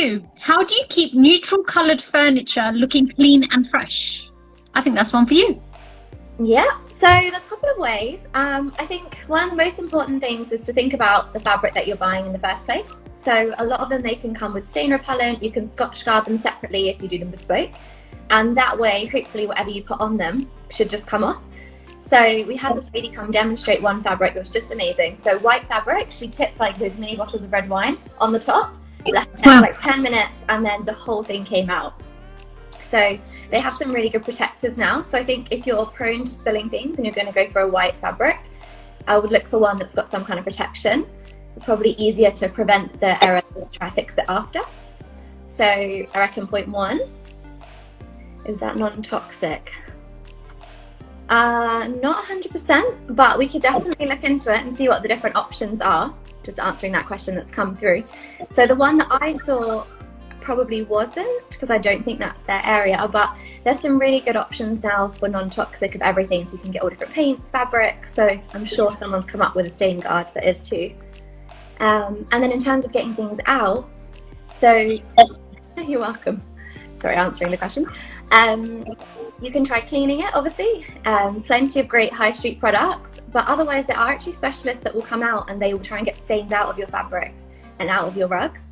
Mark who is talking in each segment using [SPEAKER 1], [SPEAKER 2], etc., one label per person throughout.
[SPEAKER 1] 2, how do you keep neutral coloured furniture looking clean and fresh? I think that's one for you.
[SPEAKER 2] Yeah, so there's a couple of ways. I think one of the most important things is to think about the fabric that you're buying in the first place. So a lot of them, they can come with stain repellent. You can Scotch guard them separately if you do them bespoke. And that way, hopefully whatever you put on them should just come off. So we had this lady come demonstrate one fabric that was just amazing. So white fabric, she tipped like those mini bottles of red wine on the top, left it for like 10 minutes, and then the whole thing came out. So they have some really good protectors now. So I think if you're prone to spilling things and you're going to go for a white fabric, I would look for one that's got some kind of protection. So it's probably easier to prevent the error and try to fix it after. So I reckon point 1 is that non-toxic. Not 100%, but we could definitely look into it and see what the different options are. Just answering that question that's come through. So the one that I saw probably wasn't, because I don't think that's their area, but there's some really good options now for non-toxic of everything, so you can get all different paints, fabrics, so I'm sure someone's come up with a stain guard that is too. And then in terms of getting things out, so you're welcome, sorry, answering the question. You can try cleaning it, obviously, plenty of great high street products, but otherwise there are actually specialists that will come out and they will try and get stains out of your fabrics and out of your rugs.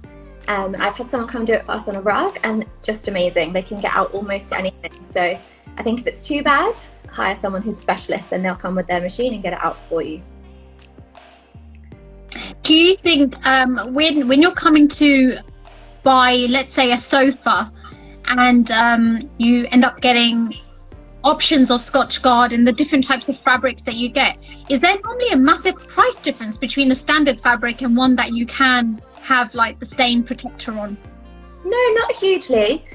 [SPEAKER 2] I've had someone come do it for us on a rug, and just amazing. They can get out almost anything. So I think if it's too bad, hire someone who's a specialist and they'll come with their machine and get it out for you.
[SPEAKER 1] Do you think when you're coming to buy, let's say, a sofa, and you end up getting options of Scotch guard and the different types of fabrics that you get, is there normally a massive price difference between the standard fabric and one that you can have like the stain protector on?
[SPEAKER 2] No, not hugely.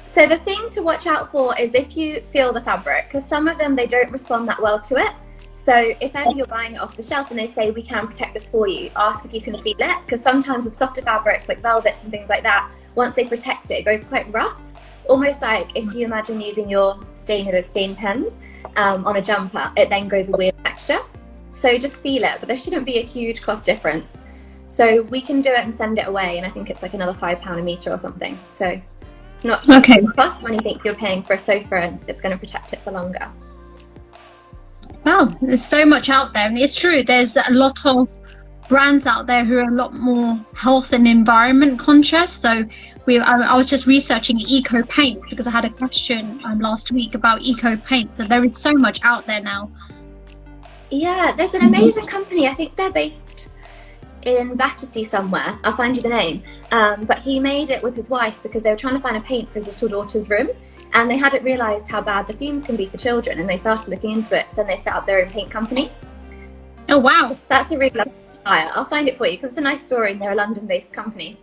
[SPEAKER 2] So the thing to watch out for is if you feel the fabric, because some of them, they don't respond that well to it. So if ever you're buying it off the shelf and they say, we can protect this for you, ask if you can feel it, because sometimes with softer fabrics like velvets and things like that, once they protect it, it goes quite rough. Almost like if you imagine using your those stain pens on a jumper, it then goes a weird texture. So just feel it, but there shouldn't be a huge cost difference. So we can do it and send it away, and I think it's like another £5 a metre or something. So it's not
[SPEAKER 1] okay
[SPEAKER 2] cost when you think you're paying for a sofa and it's going to protect it for longer.
[SPEAKER 1] Wow, there's so much out there, and it's true, there's a lot of brands out there who are a lot more health and environment conscious. So I was just researching eco paints because I had a question last week about eco paints. So there is so much out there now.
[SPEAKER 2] Yeah, there's an amazing company. I think they're based in Battersea somewhere. I'll find you the name. But he made it with his wife because they were trying to find a paint for his little daughter's room, and they hadn't realised how bad the fumes can be for children, and they started looking into it. So then they set up their own paint company.
[SPEAKER 1] Oh wow,
[SPEAKER 2] that's a really lovely hire. I'll find it for you because it's a nice story, and they're a London-based company.